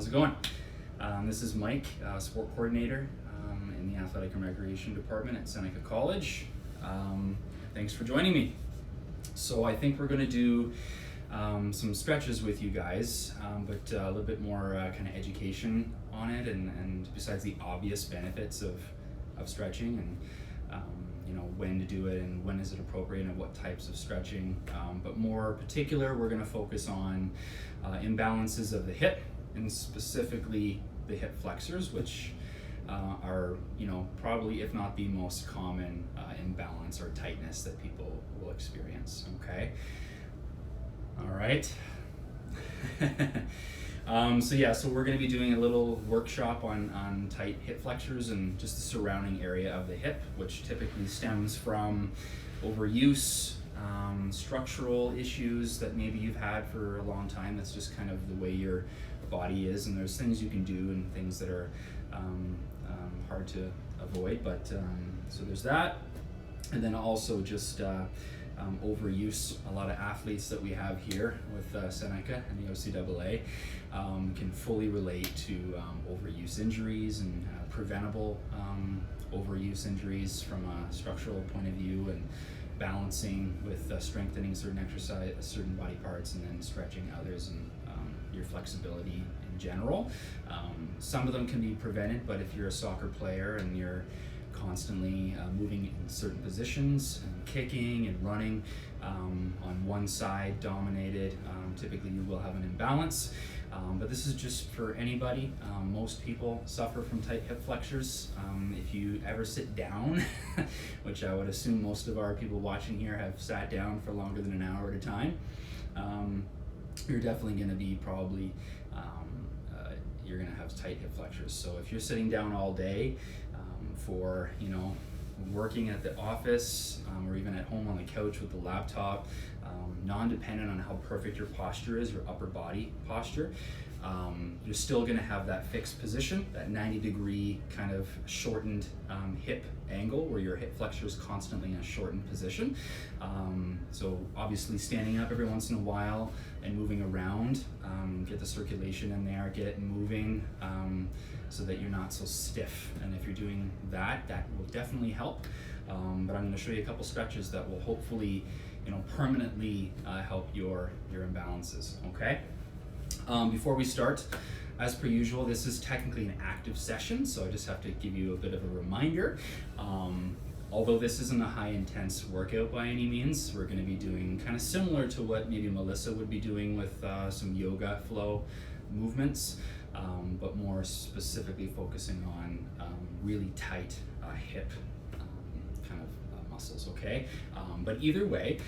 How's it going? This is Mike, sport coordinator in the athletic and recreation department at Seneca College. Thanks for joining me. So I think we're going to do some stretches with you guys, but a little bit more kind of education on it, and besides the obvious benefits of stretching and when to do it and when is it appropriate and what types of stretching, but more particular we're going to focus on imbalances of the hip, and specifically the hip flexors, which are probably, if not the most common imbalance or tightness that people will experience. Okay, all right. So we're going to be doing a little workshop on tight hip flexors and just the surrounding area of the hip, which typically stems from overuse, structural issues that maybe you've had for a long time. That's just kind of the way your body is, and there's things you can do and things that are hard to avoid, but so there's that. And then also just overuse. A lot of athletes that we have here with Seneca and the OCAA can fully relate to overuse injuries and preventable overuse injuries from a structural point of view, and balancing with strengthening certain body parts, and then stretching others, and your flexibility in general. Some of them can be prevented, but if you're a soccer player and you're constantly moving in certain positions and kicking and running on one side dominated, typically you will have an imbalance. But this is just for anybody. Most people suffer from tight hip flexors. If you ever sit down, which I would assume most of our people watching here have sat down for longer than an hour at a time, you're definitely going to be probably you're going to have tight hip flexors. So if you're sitting down all day for working at the office, or even at home on the couch with the laptop, non-dependent on how perfect your posture is, your upper body posture, you're still going to have that fixed position, that 90-degree kind of shortened hip angle where your hip flexor is constantly in a shortened position. So obviously standing up every once in a while and moving around, get the circulation in there, get it moving, so that you're not so stiff. And if you're doing that, that will definitely help. But I'm going to show you a couple stretches that will hopefully permanently help your imbalances. Okay. Before we start, as per usual, this is technically an active session, so I just have to give you a bit of a reminder. Although this isn't a high intense workout by any means, we're going to be doing kind of similar to what maybe Melissa would be doing with some yoga flow movements, but more specifically focusing on really tight hip kind of muscles, okay? But either way,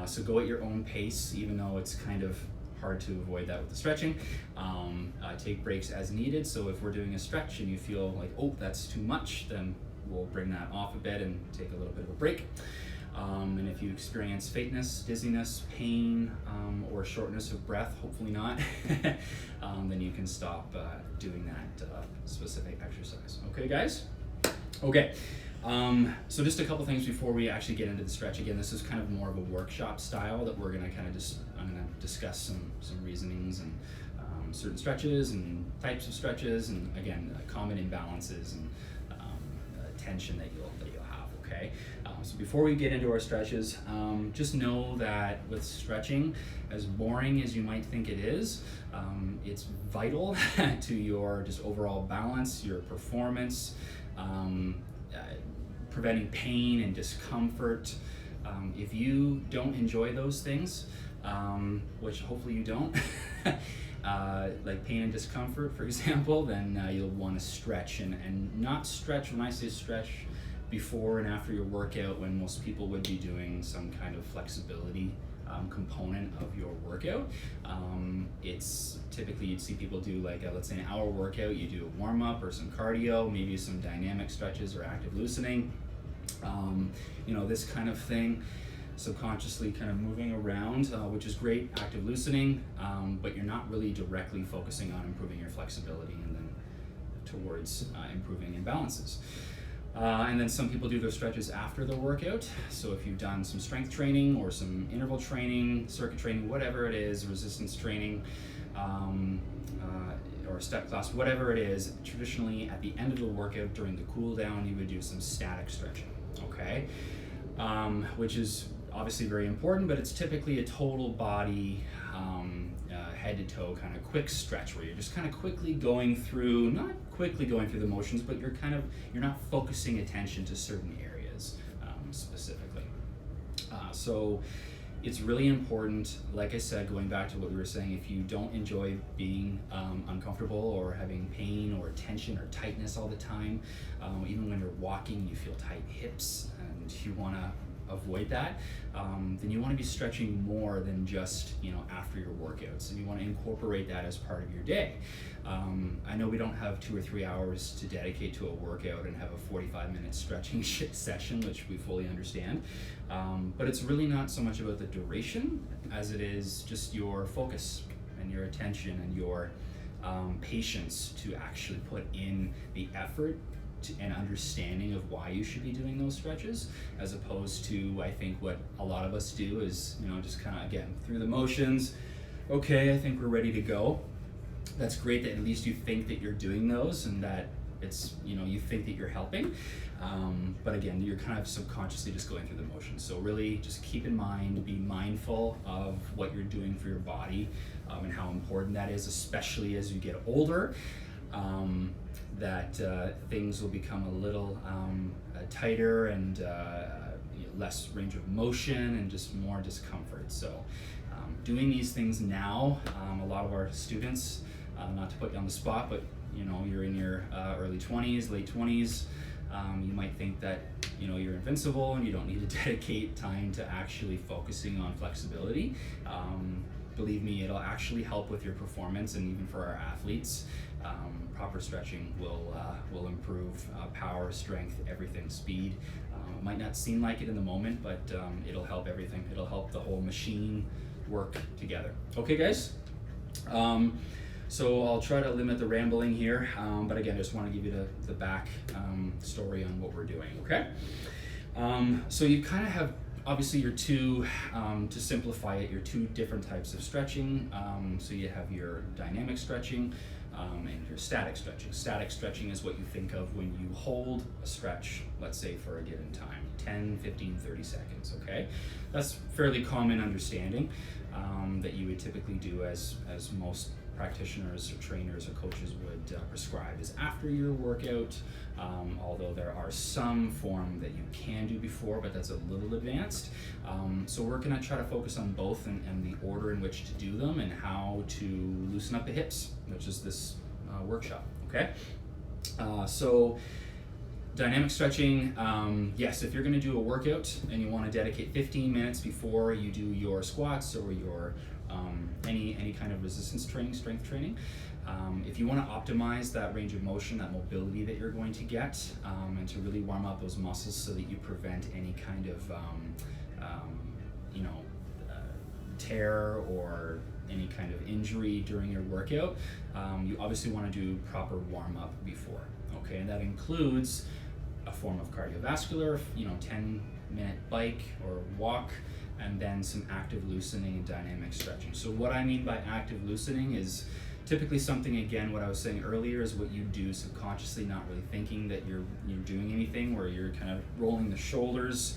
so go at your own pace, even though it's kind of hard to avoid that with the stretching. Take breaks as needed. So if we're doing a stretch and you feel like, oh, that's too much, then we'll bring that off a bit and take a little bit of a break. And if you experience faintness, dizziness, pain, or shortness of breath, hopefully not, then you can stop doing that specific exercise. Okay, guys? Okay. So just a couple things before we actually get into the stretch. Again, this is kind of more of a workshop style that we're going to kind of I'm going to discuss some reasonings and certain stretches and types of stretches, and again, common imbalances and tension that you'll have. Okay. So before we get into our stretches, just know that with stretching, as boring as you might think it is, it's vital to your just overall balance, your performance, preventing pain and discomfort. If you don't enjoy those things, which hopefully you don't, like pain and discomfort, for example, then you'll want to stretch, and not stretch. When I say stretch, before and after your workout, when most people would be doing some kind of flexibility component of your workout. It's typically, you'd see people do like let's say an hour workout, you do a warm-up or some cardio, maybe some dynamic stretches or active loosening, this kind of thing, subconsciously kind of moving around, which is great, active loosening, but you're not really directly focusing on improving your flexibility and then towards improving imbalances. And then some people do their stretches after the workout. So if you've done some strength training or some interval training, circuit training, whatever it is, resistance training, or step class, whatever it is, traditionally at the end of the workout during the cool down, you would do some static stretching, okay? Which is obviously very important, but it's typically a total body, head to toe kind of quick stretch where you're just kind of quickly going through, not quickly going through the motions, but you're not focusing attention to certain areas specifically. So it's really important, like I said, going back to what we were saying, if you don't enjoy being uncomfortable or having pain or tension or tightness all the time, even when you're walking, you feel tight hips and you want to avoid that, then you want to be stretching more than just after your workouts, and you want to incorporate that as part of your day. I know we don't have 2 or 3 hours to dedicate to a workout and have a 45-minute stretching session, which we fully understand, but it's really not so much about the duration as it is just your focus and your attention and your patience to actually put in the effort and understanding of why you should be doing those stretches, as opposed to, I think what a lot of us do is just kind of, again, through the motions. Okay, I think we're ready to go. That's great that at least you think that you're doing those and that it's you think that you're helping, but again, you're kind of subconsciously just going through the motions. So really just keep in mind, be mindful of what you're doing for your body, and how important that is, especially as you get older. That things will become a little tighter and less range of motion and just more discomfort. So doing these things now, a lot of our students, not to put you on the spot, but you're in your early 20s, late 20s, you might think that you're invincible and you don't need to dedicate time to actually focusing on flexibility. Believe me, it'll actually help with your performance, and even for our athletes, proper stretching will improve power, strength, everything, speed. It might not seem like it in the moment, but it'll help everything. It'll help the whole machine work together. Okay, guys? So I'll try to limit the rambling here, but again, I just want to give you the back story on what we're doing, okay? So you kind of have, obviously, your two, to simplify it, your two different types of stretching. So you have your dynamic stretching and your static stretching. Static stretching is what you think of when you hold a stretch, let's say for a given time, 10, 15, 30 seconds, okay? That's fairly common understanding that you would typically do, as most practitioners or trainers or coaches would prescribe, is after your workout, although there are some form that you can do before, but that's a little advanced. So we're going to try to focus on both and the order in which to do them and how to loosen up the hips, which is this workshop, okay? So dynamic stretching, yes, if you're going to do a workout and you want to dedicate 15 minutes before you do your squats or your any kind of resistance training, strength training, if you want to optimize that range of motion, that mobility that you're going to get, and to really warm up those muscles so that you prevent any kind of tear or any kind of injury during your workout, you obviously want to do proper warm-up before, okay? And that includes a form of cardiovascular, 10-minute bike or walk, and then some active loosening and dynamic stretching. So what I mean by active loosening is typically something, again, what I was saying earlier, is what you do subconsciously, not really thinking that you're doing anything, where you're kind of rolling the shoulders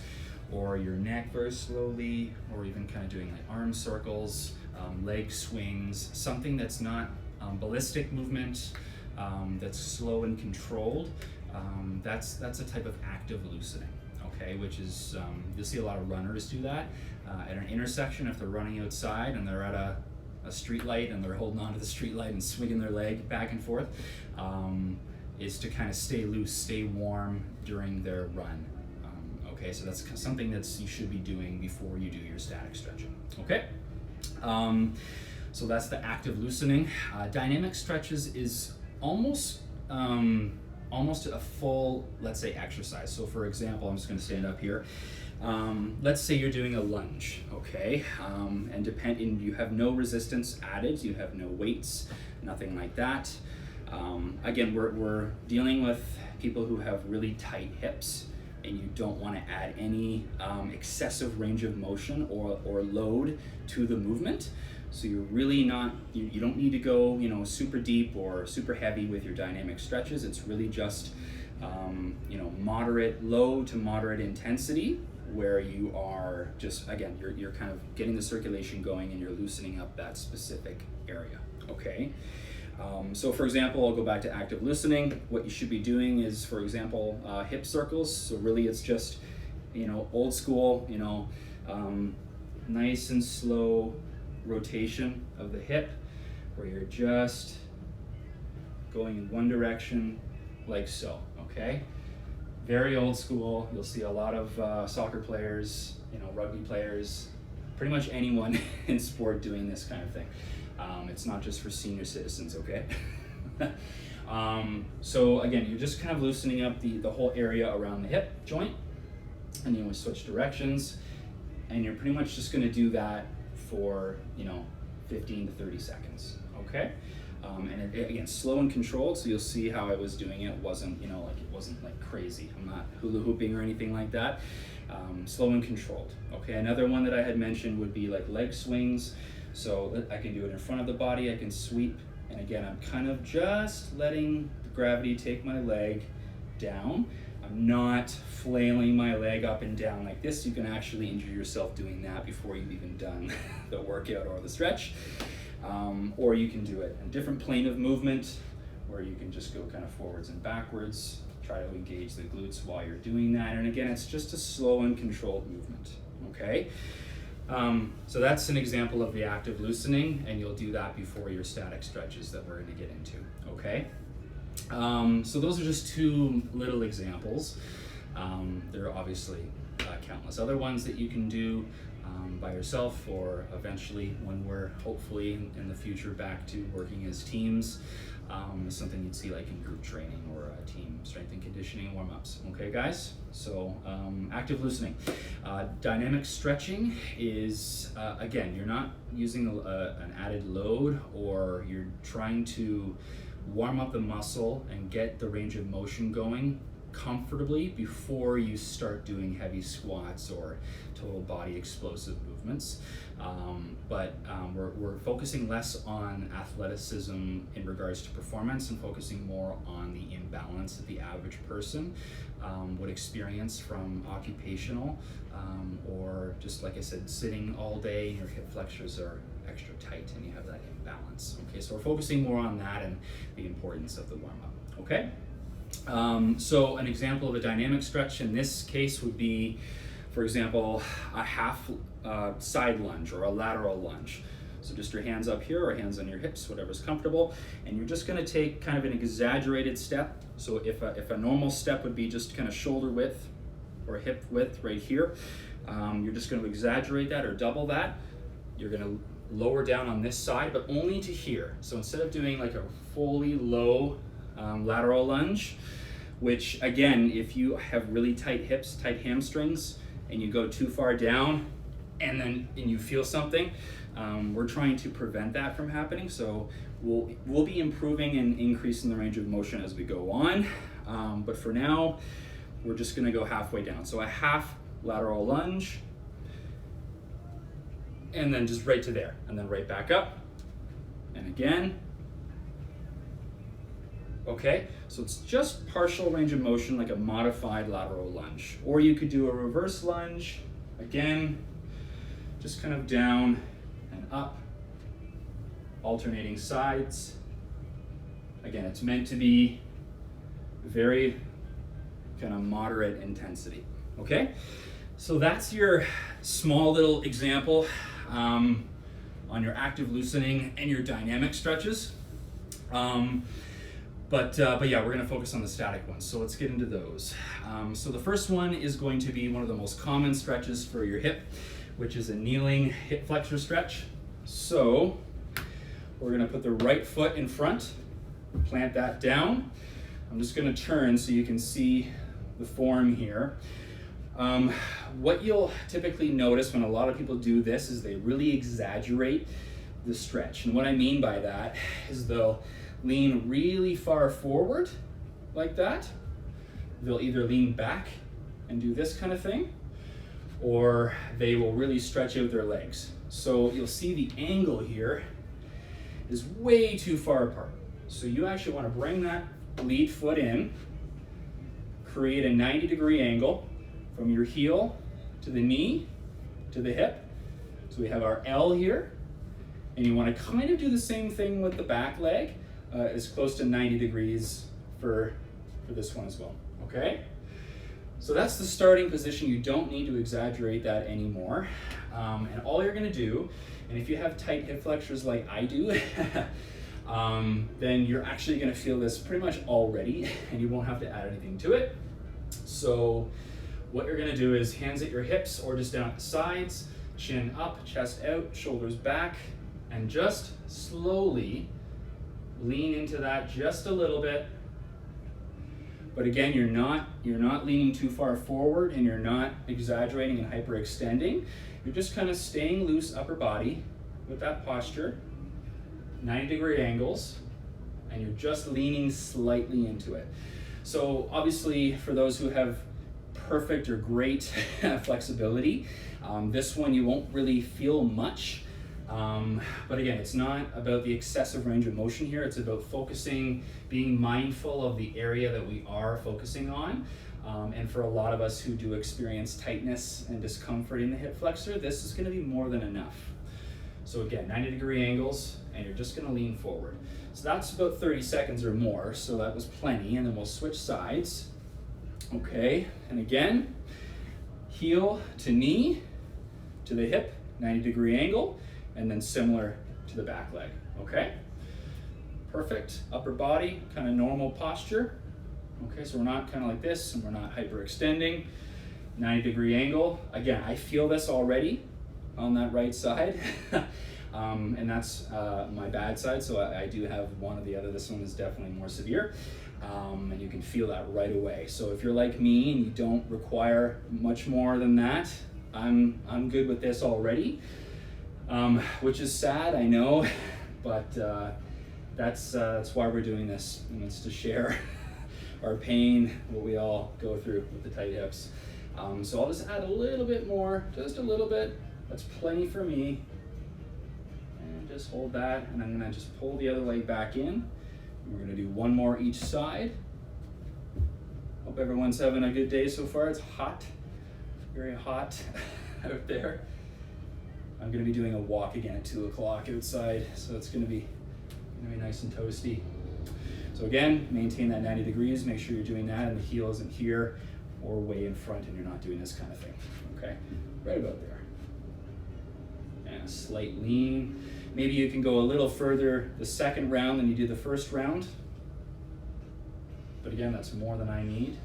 or your neck very slowly, or even kind of doing like arm circles, leg swings, something that's not ballistic movement, that's slow and controlled. That's a type of active loosening, okay, which is, you'll see a lot of runners do that at an intersection. If they're running outside and they're at a street light and they're holding onto the street light and swinging their leg back and forth, is to kind of stay loose, stay warm during their run. Okay, so that's something you should be doing before you do your static stretching, okay? So that's the active loosening. Dynamic stretches is almost a full, let's say, exercise. So for example, I'm just going to stand up here. Let's say you're doing a lunge, okay? And you have no resistance added, you have no weights, nothing like that. Again, we're dealing with people who have really tight hips, and you don't want to add any excessive range of motion or load to the movement. So you're really not, you don't need to go, you know, super deep or super heavy with your dynamic stretches. It's really just, you know, low to moderate intensity, where you are just, again, you're kind of getting the circulation going and you're loosening up that specific area, okay? So for example, I'll go back to active loosening. What you should be doing is, for example, hip circles. So really it's just, you know, old school, you know, nice and slow rotation of the hip, where you're just going in one direction like so, okay? Very old school. You'll see a lot of soccer players, you know, rugby players, pretty much anyone in sport doing this kind of thing. It's not just for senior citizens, okay? So again, you're just kind of loosening up the whole area around the hip joint, and you want to switch directions, and you're pretty much just going to do that for, you know, 15 to 30 seconds, okay? And again, slow and controlled, so you'll see how I was doing it. It wasn't, you know, like, it wasn't like crazy. I'm not hula hooping or anything like that. Slow and controlled, okay? Another one that I had mentioned would be like leg swings. So I can do it in front of the body, I can sweep, and again, I'm kind of just letting the gravity take my leg down. I'm not flailing my leg up and down like this. You can actually injure yourself doing that before you've even done the workout or the stretch. Or you can do it in a different plane of movement, where you can just go kind of forwards and backwards, try to engage the glutes while you're doing that. And again, it's just a slow and controlled movement, okay? So that's an example of the active loosening, and you'll do that before your static stretches that we're going to get into, okay? So those are just two little examples. There are obviously countless other ones that you can do by yourself, or eventually when we're hopefully in the future back to working as teams, something you'd see like in group training or team strength and conditioning warm-ups. Okay guys, so active loosening. Dynamic stretching is, again, you're not using an added load, or you're trying to warm up the muscle and get the range of motion going comfortably before you start doing heavy squats or total body explosive movements. We're focusing less on athleticism in regards to performance, and focusing more on the imbalance that the average person would experience from occupational, or just like I said, sitting all day and your hip flexors are extra tight and you have that imbalance. Okay, so we're focusing more on that and the importance of the warm-up, okay? So an example of a dynamic stretch in this case would be, for example, a half side lunge or a lateral lunge. So just your hands up here or hands on your hips, whatever's comfortable, and you're just going to take kind of an exaggerated step. So if a normal step would be just kind of shoulder width or hip width right here, you're just going to exaggerate that or double that. You're going to lower down on this side, but only to here. So instead of doing like a fully low lateral lunge, which again, if you have really tight hips, tight hamstrings, and you go too far down and you feel something, we're trying to prevent that from happening. So we'll be improving and increasing the range of motion as we go on, but for now we're just going to go halfway down. So a half lateral lunge, and then just right to there, and then right back up, and again. Okay, so it's just partial range of motion, like a modified lateral lunge. Or you could do a reverse lunge, again, just kind of down and up, alternating sides. Again, it's meant to be very kind of moderate intensity, okay? So that's your small little example on your active loosening and your dynamic stretches. But yeah, we're going to focus on the static ones. So let's get into those. So the first one is going to be one of the most common stretches for your hip, which is a kneeling hip flexor stretch. So we're going to put the right foot in front, plant that down. I'm just going to turn so you can see the form here. What you'll typically notice when a lot of people do this is they really exaggerate the stretch. And what I mean by that is they'll lean really far forward like that. They'll either lean back and do this kind of thing, or they will really stretch out their legs. So you'll see the angle here is way too far apart. So you actually want to bring that lead foot in, create a 90-degree angle from your heel to the knee to the hip. So we have our L here, and you want to kind of do the same thing with the back leg, as close to 90 degrees for this one as well, okay? So that's the starting position. You don't need to exaggerate that anymore. And all you're gonna do, and if you have tight hip flexors like I do, then you're actually gonna feel this pretty much already, and you won't have to add anything to it. So what you're gonna do is hands at your hips or just down at the sides, chin up, chest out, shoulders back, and just slowly lean into that just a little bit. But again, you're not leaning too far forward, and you're not exaggerating and hyperextending. You're just kind of staying loose upper body with that posture, 90-degree angles, and you're just leaning slightly into it. So obviously, for those who have perfect or great flexibility, this one you won't really feel much. But again, it's not about the excessive range of motion here. It's about focusing, being mindful of the area that we are focusing on. And for a lot of us who do experience tightness and discomfort in the hip flexor, this is going to be more than enough. So again, 90-degree angles, and you're just going to lean forward. So that's about 30 seconds or more, so that was plenty. And then we'll switch sides. Okay, and again, heel to knee to the hip, 90-degree angle, and then similar to the back leg, okay? Perfect, upper body, kind of normal posture. Okay, so we're not kind of like this, and we're not hyperextending. 90-degree angle. Again, I feel this already on that right side, and that's my bad side, so I do have one or the other. This one is definitely more severe, and you can feel that right away. So if you're like me and you don't require much more than that, I'm good with this already. Which is sad, I know, but that's why we're doing this, and it's to share our pain, what we all go through with the tight hips. So I'll just add a little bit more, just a little bit. That's plenty for me. And just hold that, and I'm gonna just pull the other leg back in. We're gonna do one more each side. Hope everyone's having a good day so far. It's hot, very hot out there. I'm going to be doing a walk again at 2 o'clock outside, so it's going to be nice and toasty. So again, maintain that 90 degrees. Make sure you're doing that, and the heel isn't here or way in front, and you're not doing this kind of thing. Okay, right about there. And a slight lean. Maybe you can go a little further the second round than you did the first round. But again, that's more than I need.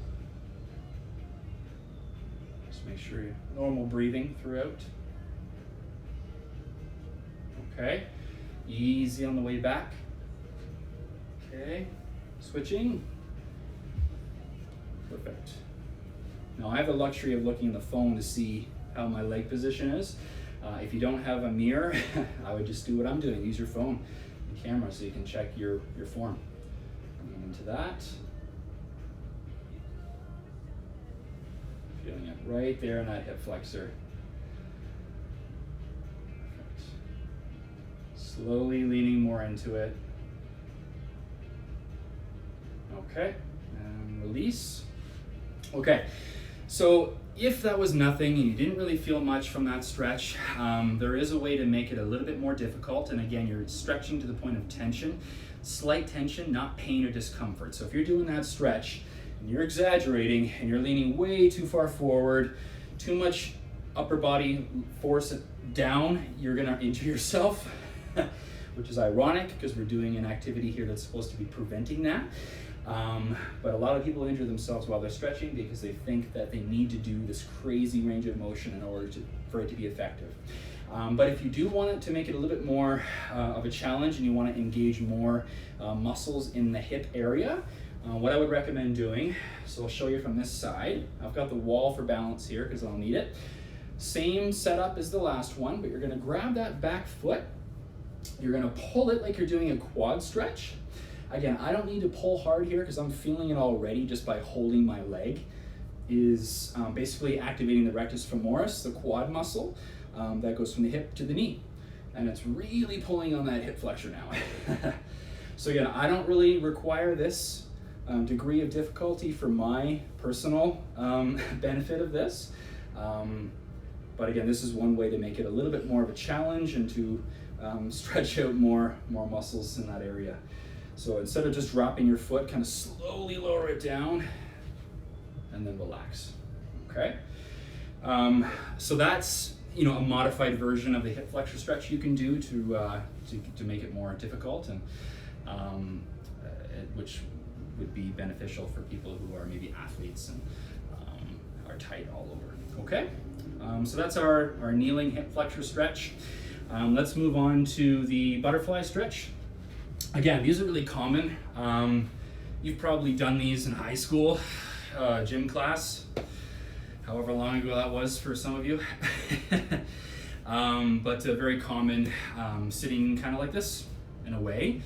Just make sure you're normal breathing throughout. Okay, easy on the way back. Okay, switching. Perfect. Now I have the luxury of looking at the phone to see how my leg position is. If you don't have a mirror, I would just do what I'm doing. Use your phone and camera so you can check your form. Going into that. Feeling it right there in that hip flexor. Slowly leaning more into it. Okay, and release. Okay, so if that was nothing and you didn't really feel much from that stretch, there is a way to make it a little bit more difficult. And again, you're stretching to the point of tension, slight tension, not pain or discomfort. So if you're doing that stretch and you're exaggerating and you're leaning way too far forward, too much upper body force down, you're gonna injure yourself. Which is ironic because we're doing an activity here that's supposed to be preventing that. But a lot of people injure themselves while they're stretching because they think that they need to do this crazy range of motion in order for it to be effective. But if you do want it to make it a little bit more of a challenge and you want to engage more muscles in the hip area, what I would recommend doing, so I'll show you from this side. I've got the wall for balance here because I'll need it. Same setup as the last one, but you're going to grab that back foot. You're going to pull it like you're doing a quad stretch. Again, I don't need to pull hard here because I'm feeling it already just by holding my leg. is basically activating the rectus femoris, the quad muscle that goes from the hip to the knee. And it's really pulling on that hip flexor now. So again, I don't really require this degree of difficulty for my personal benefit of this. But again, this is one way to make it a little bit more of a challenge and to stretch out more muscles in that area. So instead of just dropping your foot, kind of slowly lower it down and then relax, okay? So that's, you know, a modified version of the hip flexor stretch you can do to make it more difficult, and which would be beneficial for people who are maybe athletes and are tight all over, okay? So that's our kneeling hip flexor stretch. Let's move on to the butterfly stretch. Again, these are really common. You've probably done these in high school, gym class, however long ago that was for some of you. But very common, sitting kind of like this in a way.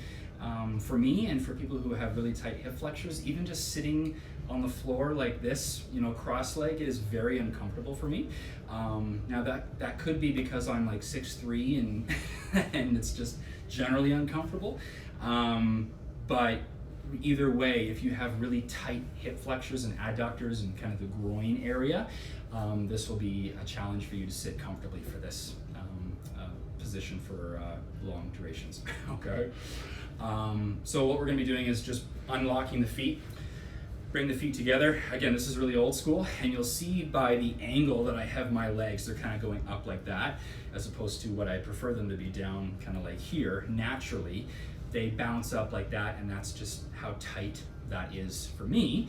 For me and for people who have really tight hip flexors, even just sitting on the floor like this, you know, cross-legged is very uncomfortable for me. Now that could be because I'm like 6'3" and and it's just generally uncomfortable. But either way, if you have really tight hip flexors and adductors and kind of the groin area, this will be a challenge for you to sit comfortably for this position for long durations, okay? So what we're gonna be doing is just unlocking the feet, bring the feet together. Again, this is really old school, and you'll see by the angle that I have my legs, they're kind of going up like that, as opposed to what I prefer them to be down kind of like here. Naturally, they bounce up like that, and that's just how tight that is for me.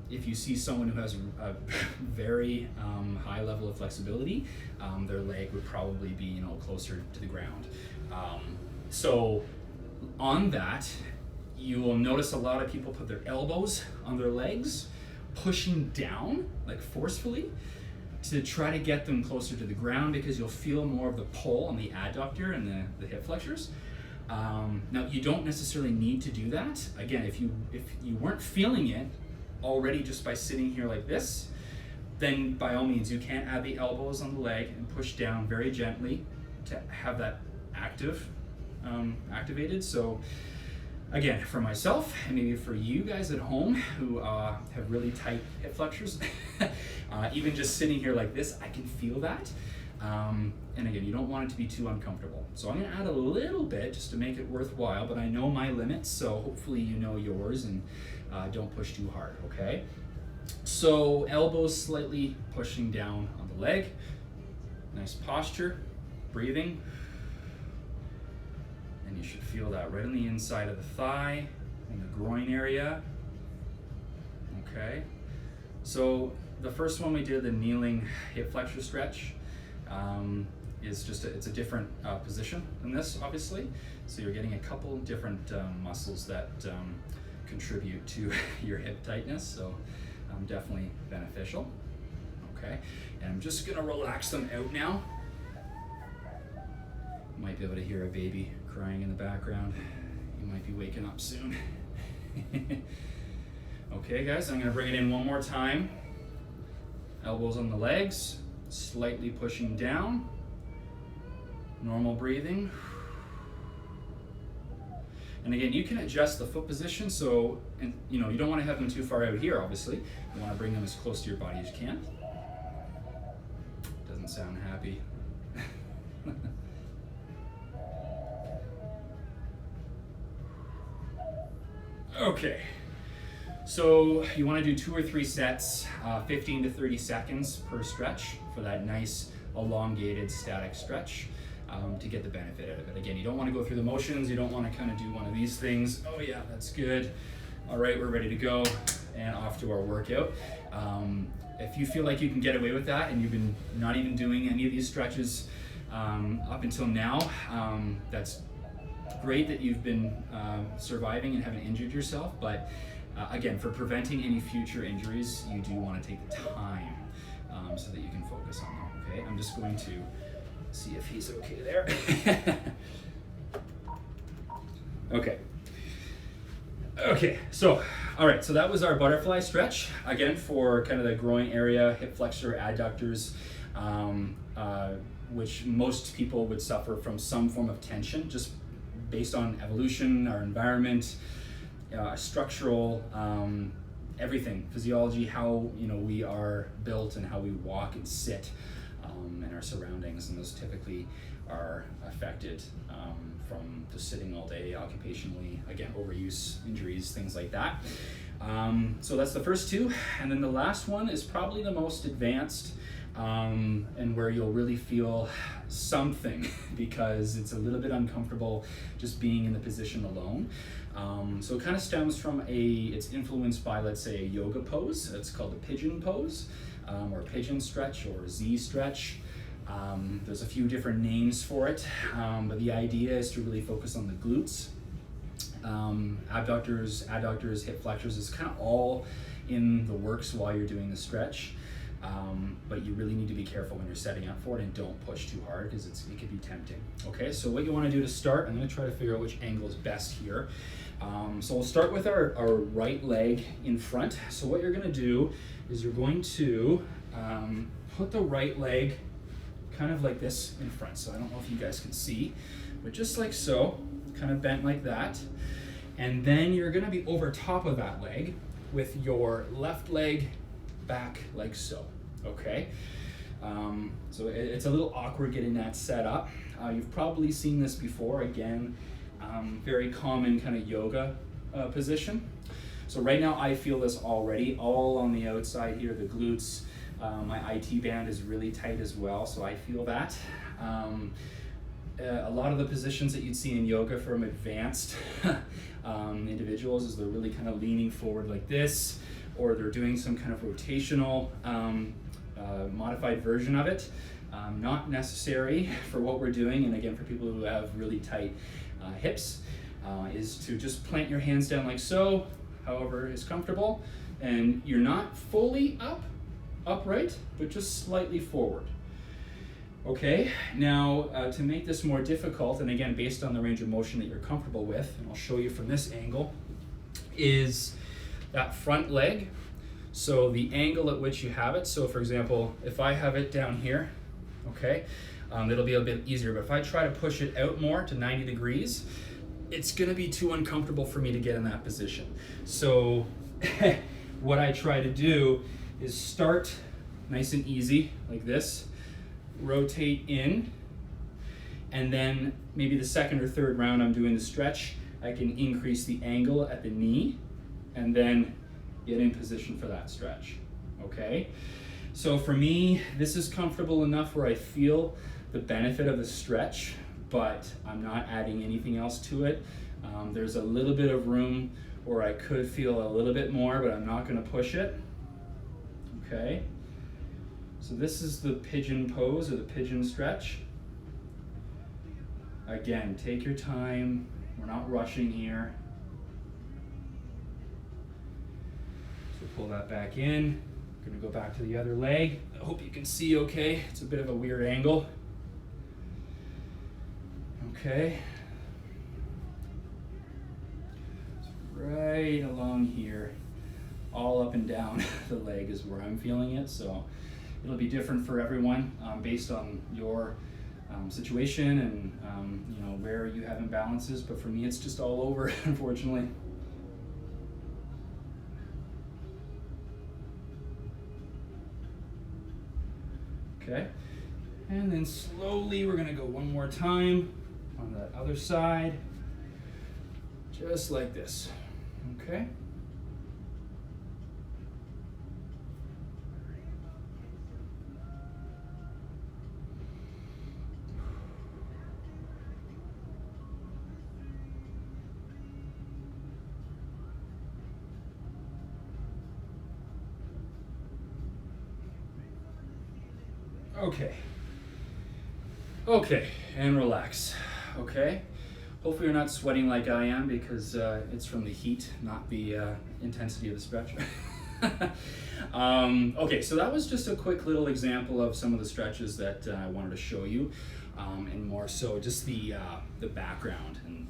If you see someone who has a very high level of flexibility, their leg would probably be, you know, closer to the ground. So on that, you will notice a lot of people put their elbows on their legs, pushing down, like forcefully, to try to get them closer to the ground, because you'll feel more of the pull on the adductor and the hip flexors. Now, you don't necessarily need to do that. Again, if you weren't feeling it already just by sitting here like this, then by all means, you can add the elbows on the leg and push down very gently to have that activated. So again, for myself, and maybe for you guys at home who have really tight hip flexors, even just sitting here like this, I can feel that. And again, you don't want it to be too uncomfortable. So I'm gonna add a little bit just to make it worthwhile, but I know my limits, so hopefully you know yours, and don't push too hard, okay? So elbows slightly pushing down on the leg. Nice posture, breathing. And you should feel that right on the inside of the thigh, in the groin area. Okay, so the first one we did, the kneeling hip flexor stretch, is just it's a different position than this, obviously. So you're getting a couple different muscles that contribute to your hip tightness, so definitely beneficial. Okay, and I'm just gonna relax them out now. You might be able to hear a baby crying in the background. You might be waking up soon. Okay guys, I'm gonna bring it in one more time. Elbows on the legs, slightly pushing down. Normal breathing. And again, you can adjust the foot position, so, and you know, you don't want to have them too far out here, obviously. You want to bring them as close to your body as you can. Doesn't sound happy. Okay, so you want to do 2 or 3 sets, 15 to 30 seconds per stretch for that nice elongated static stretch. To get the benefit out of it. Again, you don't want to go through the motions, you don't want to kind of do one of these things. Oh yeah, that's good. All right, we're ready to go, and off to our workout. If you feel like you can get away with that and you've been not even doing any of these stretches up until now, that's great that you've been surviving and haven't injured yourself, but again, for preventing any future injuries, you do want to take the time so that you can focus on them, okay? I'm just going to see if he's okay there. Okay. Okay, so, all right, so that was our butterfly stretch, again, for kind of the groin area, hip flexor, adductors, which most people would suffer from some form of tension, just based on evolution, our environment, structural, everything, physiology, how we are built and how we walk and sit, and our surroundings, and those typically are affected from just sitting all day, occupationally, again, overuse, injuries, things like that. So that's the first two, and then the last one is probably the most advanced, and where you'll really feel something because it's a little bit uncomfortable just being in the position alone. So it kind of stems from it's influenced by, let's say, a yoga pose. It's called the pigeon pose, or pigeon stretch, or Z stretch. There's a few different names for it, but the idea is to really focus on the glutes. Abductors, adductors, hip flexors is kind of all in the works while you're doing the stretch. But you really need to be careful when you're setting up for it, and don't push too hard because it can be tempting. Okay, so what you want to do to start, I'm going to try to figure out which angle is best here. So we'll start with our right leg in front. So what you're going to do is you're going to put the right leg kind of like this in front. So I don't know if you guys can see, but just like so, kind of bent like that. And then you're going to be over top of that leg with your left leg back like so, okay? So it's a little awkward getting that set up. You've probably seen this before, again, very common kind of yoga position. So right now I feel this already, all on the outside here, the glutes. My IT band is really tight as well, so I feel that. A lot of the positions that you'd see in yoga from advanced individuals is they're really kind of leaning forward like this, or they're doing some kind of rotational modified version of it. Not necessary for what we're doing, and again, for people who have really tight hips, is to just plant your hands down like so, however is comfortable, and you're not fully upright, but just slightly forward. Okay, now to make this more difficult, and again, based on the range of motion that you're comfortable with, and I'll show you from this angle, is that front leg. So the angle at which you have it, so for example, if I have it down here, okay, it'll be a bit easier, but if I try to push it out more to 90 degrees, it's gonna be too uncomfortable for me to get in that position. So what I try to do is start nice and easy, like this, rotate in, and then maybe the second or third round I'm doing the stretch, I can increase the angle at the knee, and then get in position for that stretch, okay? So for me, this is comfortable enough where I feel the benefit of the stretch, but I'm not adding anything else to it. There's a little bit of room where I could feel a little bit more, but I'm not gonna push it, okay? So this is the pigeon pose, or the pigeon stretch. Again, take your time, we're not rushing here. So pull that back in. We're gonna go back to the other leg. I hope you can see okay. It's a bit of a weird angle. Okay. So right along here, all up and down the leg is where I'm feeling it. So it'll be different for everyone based on your situation and where you have imbalances. But for me, it's just all over, unfortunately. Okay, and then slowly we're gonna go one more time on the other side, just like this, okay? Okay, and relax, okay? Hopefully you're not sweating like I am, because it's from the heat, not the intensity of the stretch. Okay, so that was just a quick little example of some of the stretches that I wanted to show you, and more so just the background and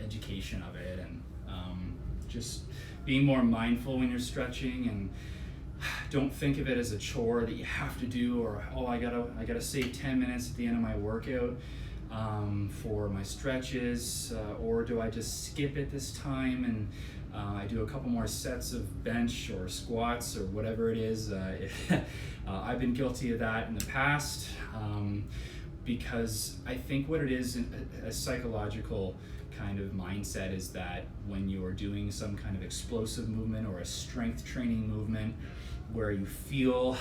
education of it, and just being more mindful when you're stretching, and don't think of it as a chore that you have to do, or oh, I gotta save 10 minutes at the end of my workout for my stretches, or do I just skip it this time and I do a couple more sets of bench or squats or whatever it is. I've been guilty of that in the past, because I think what it is, a psychological kind of mindset, is that when you're doing some kind of explosive movement or a strength training movement where you feel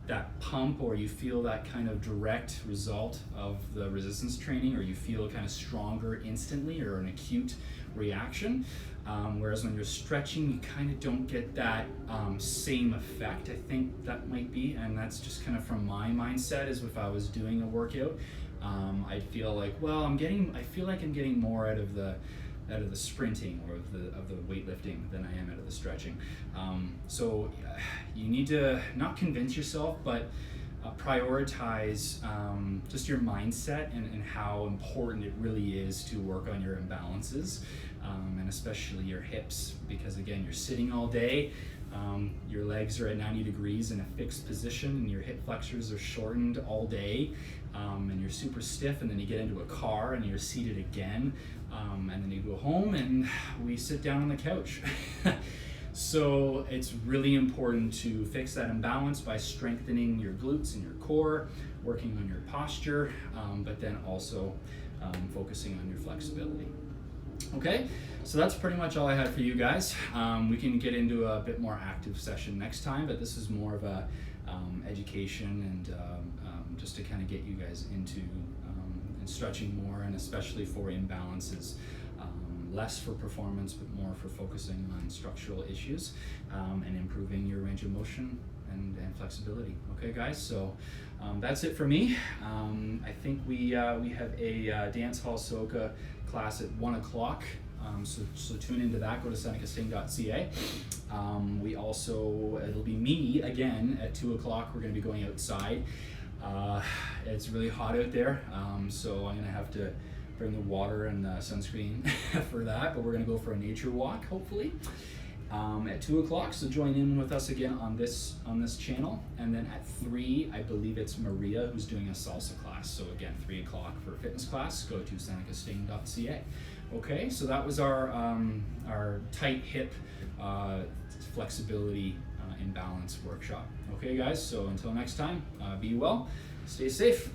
that pump, or you feel that kind of direct result of the resistance training, or you feel kind of stronger instantly, or an acute reaction, whereas when you're stretching you kind of don't get that same effect. I think that might be, and that's just kind of from my mindset, is if I was doing a workout, I'd feel like, well, I feel like I'm getting more out of the sprinting or of the weightlifting than I am out of the stretching. So you need to not convince yourself, but prioritize just your mindset and how important it really is to work on your imbalances, and especially your hips, because again, you're sitting all day, your legs are at 90 degrees in a fixed position, and your hip flexors are shortened all day, and you're super stiff, and then you get into a car and you're seated again, and then you go home and we sit down on the couch. So it's really important to fix that imbalance by strengthening your glutes and your core, working on your posture, but then also focusing on your flexibility. Okay, so that's pretty much all I had for you guys. We can get into a bit more active session next time, but this is more of a education and just to kind of get you guys into and stretching more, and especially for imbalances. Less for performance, but more for focusing on structural issues and improving your range of motion and flexibility. Okay, guys, so that's it for me. I think we have a Dance Hall Soca class at 1 o'clock, so tune into that. Go to senecasting.ca. We also, it'll be me again at 2 o'clock. We're going to be going outside. It's really hot out there, so I'm going to have to bring the water and sunscreen for that, but we're going to go for a nature walk, hopefully, at 2 o'clock. So join in with us again on this channel, and then at 3, I believe it's Maria who's doing a salsa class. So again, 3 o'clock for fitness class. Go to senecasting.ca. Okay, so that was our tight hip flexibility imbalance workshop. Okay, guys. So until next time, be well, stay safe.